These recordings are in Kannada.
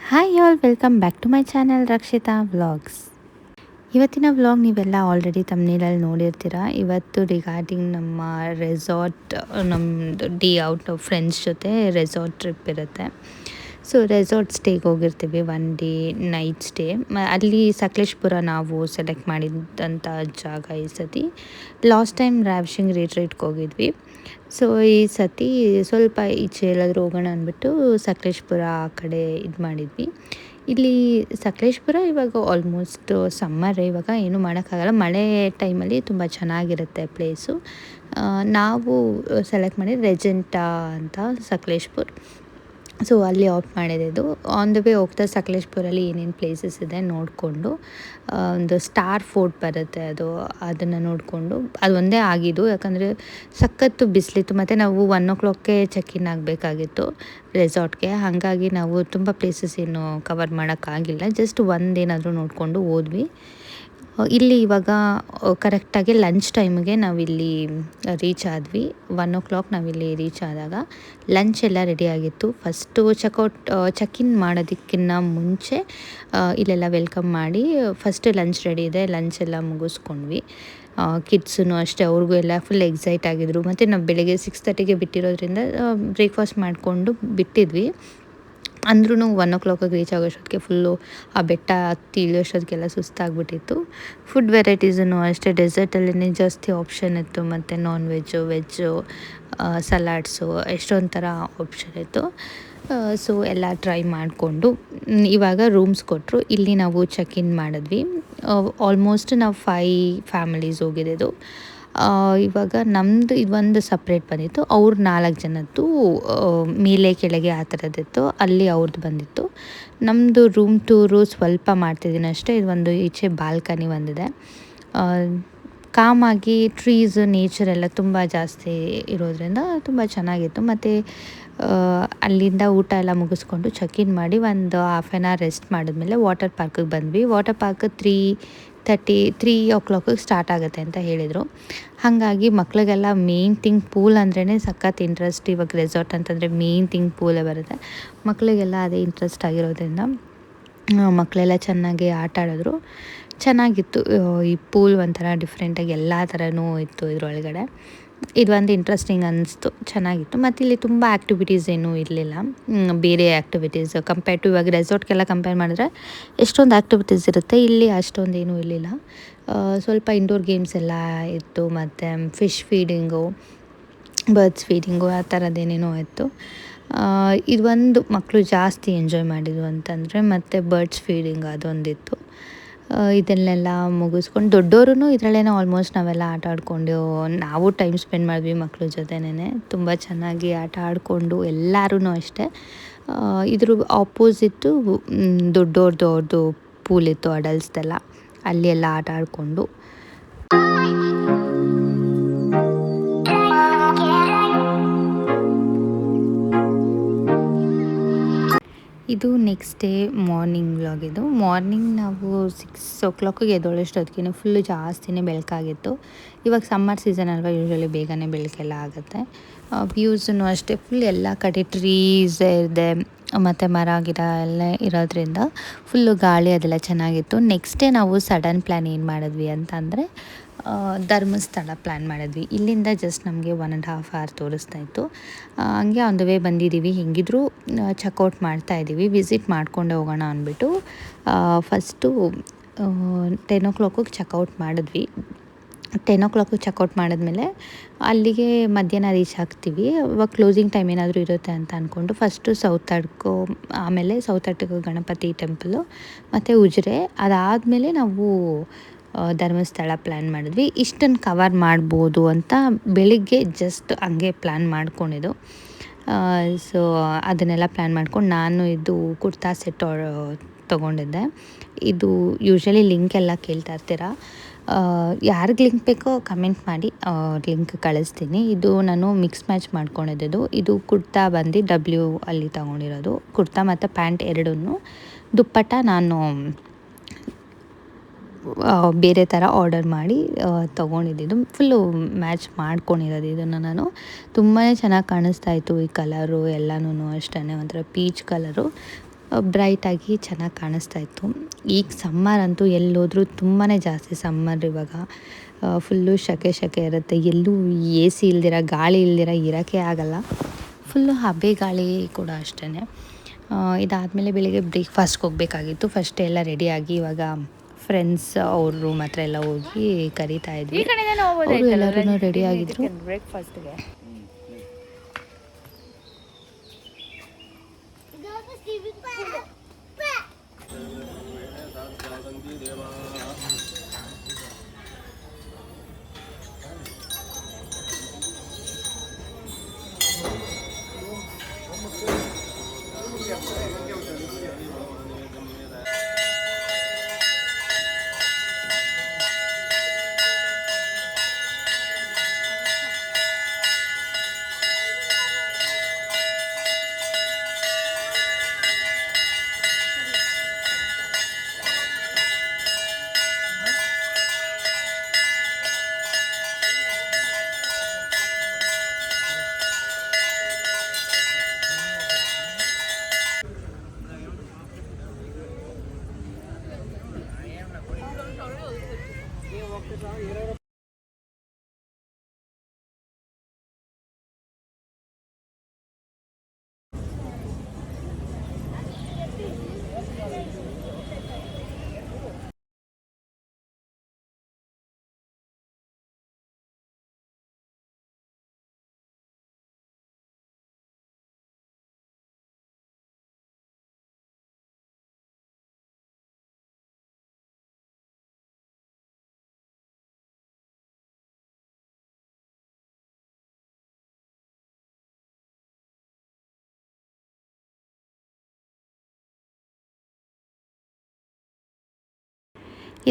Hi all, welcome back to my channel Rakshitha vlogs. ಇವತ್ತಿನ ವ್ಲಾಗ್ ನೀವೆಲ್ಲ ಆಲ್ರೆಡಿ ತಮ್ನೇಲಲ್ಲಿ ನೋಡಿರ್ತೀರ. ಇವತ್ತು ರಿಗಾರ್ಡಿಂಗ್ ನಮ್ಮ ರೆಸಾರ್ಟ್, ನಮ್ಮದು ಔಟ್ ಫ್ರೆಂಡ್ಸ್ ಜೊತೆ ರೆಸಾರ್ಟ್ ಟ್ರಿಪ್ ಇರುತ್ತೆ. ಸೊ ರೆಸಾರ್ಟ್ ಸ್ಟೇಗೆ ಹೋಗಿರ್ತೀವಿ, 1 ಡೇ ನೈಟ್ ಸ್ಟೇ. ಅಲ್ಲಿ ಸಕಲೇಶ್ಪುರ ನಾವು ಸೆಲೆಕ್ಟ್ ಮಾಡಿದಂಥ ಜಾಗ. ಈ ಸತಿ ಲಾಸ್ಟ್ ಟೈಮ್ ರಾವಿಶಿಂಗ್ ರಿಟ್ರೀಟ್ಗೆ ಹೋಗಿದ್ವಿ. ಸೊ ಈ ಸತಿ ಸ್ವಲ್ಪ ಈಚೆ ಎಲ್ಲಾದರೂ ಹೋಗೋಣ ಅಂದ್ಬಿಟ್ಟು ಸಕಲೇಶ್ಪುರ ಆ ಕಡೆ ಇದು ಮಾಡಿದ್ವಿ. ಇಲ್ಲಿ ಸಕಲೇಶ್ಪುರ ಇವಾಗ ಆಲ್ಮೋಸ್ಟ್ ಸಮ್ಮರ್, ಇವಾಗ ಏನೂ ಮಾಡೋಕ್ಕಾಗಲ್ಲ. ಮಳೆ ಟೈಮಲ್ಲಿ ತುಂಬ ಚೆನ್ನಾಗಿರುತ್ತೆ ಪ್ಲೇಸು. ನಾವು ಸೆಲೆಕ್ಟ್ ಮಾಡಿದ್ದು ರೆಜೆಂಟಾ ಅಂತ ಸಕಲೇಶ್ಪುರ. ಸೊ ಅಲ್ಲಿ ಆಪ್ಟ್ ಮಾಡಿದ್ದು. ಆನ್ ದ ವೇ ಹೋಗ್ತಾ ಸಕಲೇಶ್ಪುರಲ್ಲಿ ಏನೇನು ಪ್ಲೇಸಸ್ ಇದೆ ನೋಡಿಕೊಂಡು, ಒಂದು ಸ್ಟಾರ್ ಫೋರ್ಟ್ ಬರುತ್ತೆ, ಅದನ್ನು ನೋಡಿಕೊಂಡು ಅದು ಒಂದೇ ಆಗಿದ್ದು. ಯಾಕಂದರೆ ಸಖತ್ತು ಬಿಸಿಲಿತ್ತು ಮತ್ತು ನಾವು 1 o'clockಗೆ ಚೆಕ್ ಇನ್ ಆಗಬೇಕಾಗಿತ್ತು ರೆಸಾರ್ಟ್ಗೆ. ಹಾಗಾಗಿ ನಾವು ತುಂಬ ಪ್ಲೇಸಸ್ ಏನು ಕವರ್ ಮಾಡೋಕ್ಕಾಗಿಲ್ಲ. ಜಸ್ಟ್ ಒಂದೇನಾದರೂ ನೋಡಿಕೊಂಡು ಹೋದ್ವಿ. ಇಲ್ಲಿ ಇವಾಗ ಕರೆಕ್ಟಾಗಿ ಲಂಚ್ ಟೈಮಿಗೆ ನಾವಿಲ್ಲಿ ರೀಚ್ ಆದ್ವಿ. 1 o'clock ನಾವಿಲ್ಲಿ ರೀಚ್ ಆದಾಗ ಲಂಚ್ ಎಲ್ಲ ರೆಡಿಯಾಗಿತ್ತು. ಫಸ್ಟು ಚೆಕ್ ಇನ್ ಮಾಡೋದಕ್ಕಿಂತ ಮುಂಚೆ ಇಲ್ಲೆಲ್ಲ ವೆಲ್ಕಮ್ ಮಾಡಿ ಫಸ್ಟ್ ಲಂಚ್ ರೆಡಿ ಇದೆ, ಲಂಚ್ ಎಲ್ಲ ಮುಗಿಸ್ಕೊಂಡ್ವಿ. ಕಿಡ್ಸೂ ಅಷ್ಟೇ, ಅವ್ರಿಗೂ ಎಲ್ಲ ಫುಲ್ ಎಕ್ಸೈಟ್ ಆಗಿದ್ರು. ಮತ್ತು ನಾವು ಬೆಳಗ್ಗೆ 6:30ಗೆ ಬಿಟ್ಟಿರೋದ್ರಿಂದ ಬ್ರೇಕ್ಫಾಸ್ಟ್ ಮಾಡಿಕೊಂಡು ಬಿಟ್ಟಿದ್ವಿ. ಅಂದ್ರೂ 1 o'clockಗೆ ರೀಚ್ ಆಗೋಷ್ಟೊತ್ತಿಗೆ ಫುಲ್ಲು ಆ ಬೆಟ್ಟ ಹತ್ತಿ ಇಳಿಯೋಷ್ಟೊತ್ತಿಗೆಲ್ಲ ಸುಸ್ತಾಗ್ಬಿಟ್ಟಿತ್ತು. ಫುಡ್ ವೆರೈಟೀಸೂ ಅಷ್ಟೇ, ಡೆಸರ್ಟಲ್ಲೇ ಜಾಸ್ತಿ ಆಪ್ಷನ್ ಇತ್ತು. ಮತ್ತು ನಾನ್ ವೆಜ್ಜು, ವೆಜ್ಜು, ಸಲಾಡ್ಸು, ಎಷ್ಟೊಂದು ಥರ ಆಪ್ಷನ್ ಇತ್ತು. ಸೊ ಎಲ್ಲ ಟ್ರೈ ಮಾಡಿಕೊಂಡು ಇವಾಗ ರೂಮ್ಸ್ ಕೊಟ್ಟರು. ಇಲ್ಲಿ ನಾವು ಚೆಕ್ ಇನ್ ಮಾಡಿದ್ವಿ. ಆಲ್ಮೋಸ್ಟ್ ನಾವು 5 ಫ್ಯಾಮಿಲೀಸ್ ಹೋಗಿದ್ದು. ಇವಾಗ ನಮ್ಮದು ಇದೊಂದು ಸಪ್ರೇಟ್ ಬಂದಿತ್ತು. ಅವ್ರು 4 ಜನದ್ದು ಮೇಲೆ ಕೆಳಗೆ ಆ ಥರದ್ದಿತ್ತು, ಅಲ್ಲಿ ಅವ್ರದ್ದು ಬಂದಿತ್ತು. ನಮ್ಮದು ರೂಮ್ ಟೂರು ಸ್ವಲ್ಪ ಮಾಡ್ತಿದ್ದೀನಿ ಅಷ್ಟೇ. ಇದೊಂದು ಈಚೆ ಬಾಲ್ಕನಿ ಒಂದಿದೆ. ಕಾಮಾಗಿ ಟ್ರೀಸ್, ನೇಚರ್ ಎಲ್ಲ ತುಂಬ ಜಾಸ್ತಿ ಇರೋದ್ರಿಂದ ತುಂಬ ಚೆನ್ನಾಗಿತ್ತು. ಮತ್ತು ಅಲ್ಲಿಂದ ಊಟ ಎಲ್ಲ ಮುಗಿಸ್ಕೊಂಡು ಚೆಕ್ ಇನ್ ಮಾಡಿ ಒಂದು 1/2 hour ರೆಸ್ಟ್ ಮಾಡಿದ್ಮೇಲೆ ವಾಟರ್ ಪಾರ್ಕಿಗೆ ಬಂದ್ವಿ. ವಾಟರ್ ಪಾರ್ಕ್ 3 o'clockಗೆ ಸ್ಟಾರ್ಟ್ ಆಗುತ್ತೆ ಅಂತ ಹೇಳಿದರು. ಹಾಗಾಗಿ ಮಕ್ಕಳಿಗೆಲ್ಲ ಮೇನ್ ಥಿಂಗ್ ಪೂಲ್ ಅಂದ್ರೇ ಸಖತ್ ಇಂಟ್ರೆಸ್ಟ್. ಇವಾಗ ರೆಸಾರ್ಟ್ ಅಂತಂದರೆ ಮೇನ್ ಥಿಂಗ್ ಪೂಲೇ ಬರುತ್ತೆ. ಮಕ್ಕಳಿಗೆಲ್ಲ ಅದೇ ಇಂಟ್ರೆಸ್ಟ್ ಆಗಿರೋದ್ರಿಂದ ಮಕ್ಕಳೆಲ್ಲ ಚೆನ್ನಾಗಿ ಆಟ ಆಡಿದ್ರು. ಚೆನ್ನಾಗಿತ್ತು. ಈ ಪೂಲ್ ಒಂಥರ ಡಿಫ್ರೆಂಟಾಗಿ ಎಲ್ಲ ಥರನೂ ಇತ್ತು ಇದರೊಳಗಡೆ. ಇದೊಂದು ಇಂಟ್ರೆಸ್ಟಿಂಗ್ ಅನ್ನಿಸ್ತು, ಚೆನ್ನಾಗಿತ್ತು. ಮತ್ತು ಇಲ್ಲಿ ತುಂಬ ಆ್ಯಕ್ಟಿವಿಟೀಸ್ ಏನೂ ಇರಲಿಲ್ಲ. ಬೇರೆ ಆ್ಯಕ್ಟಿವಿಟೀಸ್ ಕಂಪೇರ್ ಟು ಇವಾಗ ರೆಸಾರ್ಟ್ಗೆಲ್ಲ ಕಂಪೇರ್ ಮಾಡಿದ್ರೆ ಎಷ್ಟೊಂದು ಆ್ಯಕ್ಟಿವಿಟೀಸ್ ಇರುತ್ತೆ, ಇಲ್ಲಿ ಅಷ್ಟೊಂದೇನೂ ಇರಲಿಲ್ಲ. ಸ್ವಲ್ಪ ಇಂಡೋರ್ ಗೇಮ್ಸ್ ಎಲ್ಲ ಇತ್ತು. ಮತ್ತು ಫಿಶ್ ಫೀಡಿಂಗು, ಬರ್ಡ್ಸ್ ಫೀಡಿಂಗು ಆ ಥರದ್ದೇನೇನೋ ಇತ್ತು. ಇದೊಂದು ಮಕ್ಕಳು ಜಾಸ್ತಿ ಎಂಜಾಯ್ ಮಾಡಿದ್ದು ಅಂತಂದರೆ ಮತ್ತು ಬರ್ಡ್ಸ್ ಫೀಡಿಂಗ್ ಅದೊಂದಿತ್ತು. ಇದನ್ನೆಲ್ಲ ಮುಗಿಸ್ಕೊಂಡು ದೊಡ್ಡೋರು ಇದರಲ್ಲೇ ಆಲ್ಮೋಸ್ಟ್ ನಾವೆಲ್ಲ ಆಟ ಆಡಿಕೊಂಡು ನಾವು ಟೈಮ್ ಸ್ಪೆಂಡ್ ಮಾಡಿದ್ವಿ ಮಕ್ಕಳ ಜೊತೆನೇ. ತುಂಬ ಚೆನ್ನಾಗಿ ಆಟ ಆಡಿಕೊಂಡು ಎಲ್ಲರೂ ಅಷ್ಟೇ. ಇದ್ರ ಆಪೋಸಿಟ್ಟು ಅವ್ರದ್ದು ಪೂಲ್ ಇತ್ತು, ಅಡಲ್ಸ್ದೆಲ್ಲ. ಅಲ್ಲಿ ಎಲ್ಲ ಆಟ ಆಡಿಕೊಂಡು ಇದು ನೆಕ್ಸ್ಟ್ ಡೇ ಮಾರ್ನಿಂಗ್ ವ್ಲಾಗ್. ಇದು ಮಾರ್ನಿಂಗ್ ನಾವು 6 o'clockಗೆ ಎದ್ದೊಳೋಷ್ಟೊತ್ತಿಗೆ ಫುಲ್ಲು ಜಾಸ್ತಿನೇ ಬೆಳಕಾಗಿತ್ತು. ಇವಾಗ ಸಮ್ಮರ್ ಸೀಸನ್ ಅಲ್ವಾ, ಯೂಶ್ವಲಿ ಬೇಗನೆ ಬೆಳಕೆಲ್ಲ ಆಗುತ್ತೆ. ವ್ಯೂಸೂ ಅಷ್ಟೇ, ಫುಲ್ ಎಲ್ಲ ಕಡೆ ಟ್ರೀಸ್ ಇದೆ ಮತ್ತು ಮರ ಗಿಡ ಎಲ್ಲ ಇರೋದ್ರಿಂದ ಫುಲ್ಲು ಗಾಳಿ ಅದೆಲ್ಲ ಚೆನ್ನಾಗಿತ್ತು. ನೆಕ್ಸ್ಟ್ ಡೇ ನಾವು ಸಡನ್ ಪ್ಲ್ಯಾನ್ ಏನು ಮಾಡಿದ್ವಿ ಅಂತಂದರೆ ಧರ್ಮಸ್ಥಳ ಪ್ಲ್ಯಾನ್ ಮಾಡಿದ್ವಿ. ಇಲ್ಲಿಂದ ಜಸ್ಟ್ ನಮಗೆ 1.5 hour ತೋರಿಸ್ತಾಯಿತ್ತು. ಹಂಗೆ ಆನ್ ದ ವೇ ಬಂದಿದ್ದೀವಿ. ಹೆಂಗಿದ್ರೂ ಚೆಕ್ಔಟ್ ಮಾಡ್ತಾಯಿದ್ದೀವಿ, ವಿಸಿಟ್ ಮಾಡಿಕೊಂಡೇ ಹೋಗೋಣ ಅಂದ್ಬಿಟ್ಟು ಫಸ್ಟು 10 o'clockಗೆ ಚೆಕ್ಔಟ್ ಮಾಡಿದ್ವಿ. 10 o'clockಗೆ ಚೆಕ್ಔಟ್ ಮಾಡಿದ್ಮೇಲೆ ಅಲ್ಲಿಗೆ ಮಧ್ಯಾಹ್ನ ರೀಚ್ ಆಗ್ತೀವಿ. ಅವಾಗ ಕ್ಲೋಸಿಂಗ್ ಟೈಮ್ ಏನಾದರೂ ಇರುತ್ತೆ ಅಂತ ಅಂದ್ಕೊಂಡು ಫಸ್ಟು ಸೌತಡ್ಕೋ, ಆಮೇಲೆ ಸೌತಡ್ಕೋ ಗಣಪತಿ ಟೆಂಪಲು ಮತ್ತು ಉಜಿರೆ, ಅದಾದಮೇಲೆ ನಾವು ಧರ್ಮಸ್ಥಳ ಪ್ಲ್ಯಾನ್ ಮಾಡಿದ್ವಿ. ಇಷ್ಟನ್ನು ಕವರ್ ಮಾಡ್ಬೋದು ಅಂತ ಬೆಳಿಗ್ಗೆ ಜಸ್ಟ್ ಹಂಗೆ ಪ್ಲ್ಯಾನ್ ಮಾಡ್ಕೊಂಡಿದ್ದು. ಸೊ ಅದನ್ನೆಲ್ಲ ಪ್ಲ್ಯಾನ್ ಮಾಡ್ಕೊಂಡು ನಾನು ಇದು ಕುರ್ತಾ ಸೆಟ್ ತೊಗೊಂಡಿದ್ದೆ. ಇದು ಯೂಶ್ವಲಿ ಲಿಂಕ್ ಎಲ್ಲ ಕೇಳ್ತಾ ಇರ್ತೀರ, ಯಾರಿಗೆ ಲಿಂಕ್ ಬೇಕೋ ಕಮೆಂಟ್ ಮಾಡಿ, ಲಿಂಕ್ ಕಳಿಸ್ತೀನಿ. ಇದು ನಾನು ಮಿಕ್ಸ್ ಮ್ಯಾಚ್ ಮಾಡ್ಕೊಂಡಿದ್ದು. ಇದು ಕುರ್ತಾ ಬಂದು W ಅಲ್ಲಿ ತೊಗೊಂಡಿರೋದು, ಕುರ್ತಾ ಮತ್ತು ಪ್ಯಾಂಟ್ ಎರಡೂ. ದುಪ್ಪಟ್ಟ ನಾನು ಬೇರೆ ಥರ ಆರ್ಡರ್ ಮಾಡಿ ತೊಗೊಂಡಿದ್ದು. ಫುಲ್ಲು ಮ್ಯಾಚ್ ಮಾಡ್ಕೊಂಡಿರೋದು ಇದನ್ನು ನಾನು. ತುಂಬಾ ಚೆನ್ನಾಗಿ ಕಾಣಿಸ್ತಾಯಿತ್ತು ಈ ಕಲರು ಎಲ್ಲನೂ ಅಷ್ಟೇ. ಒಂಥರ ಪೀಚ್ ಕಲರು, ಬ್ರೈಟಾಗಿ ಚೆನ್ನಾಗಿ ಕಾಣಿಸ್ತಾ ಇತ್ತು. ಈಗ ಸಮ್ಮರ್ ಅಂತೂ ಎಲ್ಲೋದ್ರೂ ತುಂಬಾ ಜಾಸ್ತಿ ಸಮ್ಮರ್ ಇವಾಗ. ಫುಲ್ಲು ಸೆಕೆ ಇರುತ್ತೆ. ಎಲ್ಲೂ ಎ ಸಿ ಇಲ್ದಿರ, ಗಾಳಿ ಇಲ್ದಿರ ಇರೋಕ್ಕೆ ಆಗಲ್ಲ. ಫುಲ್ಲು ಹಬೆ ಗಾಳಿ ಕೂಡ ಅಷ್ಟೇ. ಇದಾದಮೇಲೆ ಬೆಳಿಗ್ಗೆ ಬ್ರೇಕ್ಫಾಸ್ಟ್ಗೆ ಹೋಗಬೇಕಾಗಿತ್ತು. ಫಸ್ಟ್ ಎಲ್ಲ ರೆಡಿಯಾಗಿ ಇವಾಗ ಫ್ರೆಂಡ್ಸ್ ಅವ್ರ ರೂಮ್ ಹತ್ರ ಎಲ್ಲ ಹೋಗಿ ಕರಿತಾ ಇದ್ವಿ. ಅವರು ಎಲ್ಲರೂ ರೆಡಿಯಾಗಿದ್ದರು. ಬ್ರೇಕ್ಫಾಸ್ಟ್ಗೆ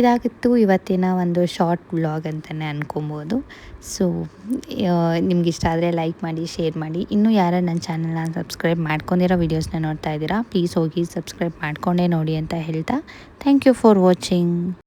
ಇದಾಗಿತ್ತು ಇವತ್ತಿನ ಒಂದು ಶಾರ್ಟ್ ವ್ಲಾಗ್ ಅಂತಲೇ ಅನ್ಕೊಬೋದು. ಸೊ ನಿಮ್ಗೆ ಇಷ್ಟ ಆದರೆ ಲೈಕ್ ಮಾಡಿ, ಶೇರ್ ಮಾಡಿ. ಇನ್ನೂ ಯಾರು ನನ್ನ ಚಾನಲ್ನ ಸಬ್ಸ್ಕ್ರೈಬ್ ಮಾಡ್ಕೊಂಡಿರೋ ವೀಡಿಯೋಸ್ನ ನೋಡ್ತಾ ಇದ್ದೀರಾ, ಪ್ಲೀಸ್ ಹೋಗಿ ಸಬ್ಸ್ಕ್ರೈಬ್ ಮಾಡ್ಕೊಂಡೇ ನೋಡಿ ಅಂತ ಹೇಳ್ತಾ ಥ್ಯಾಂಕ್ ಯು ಫಾರ್ ವಾಚಿಂಗ್.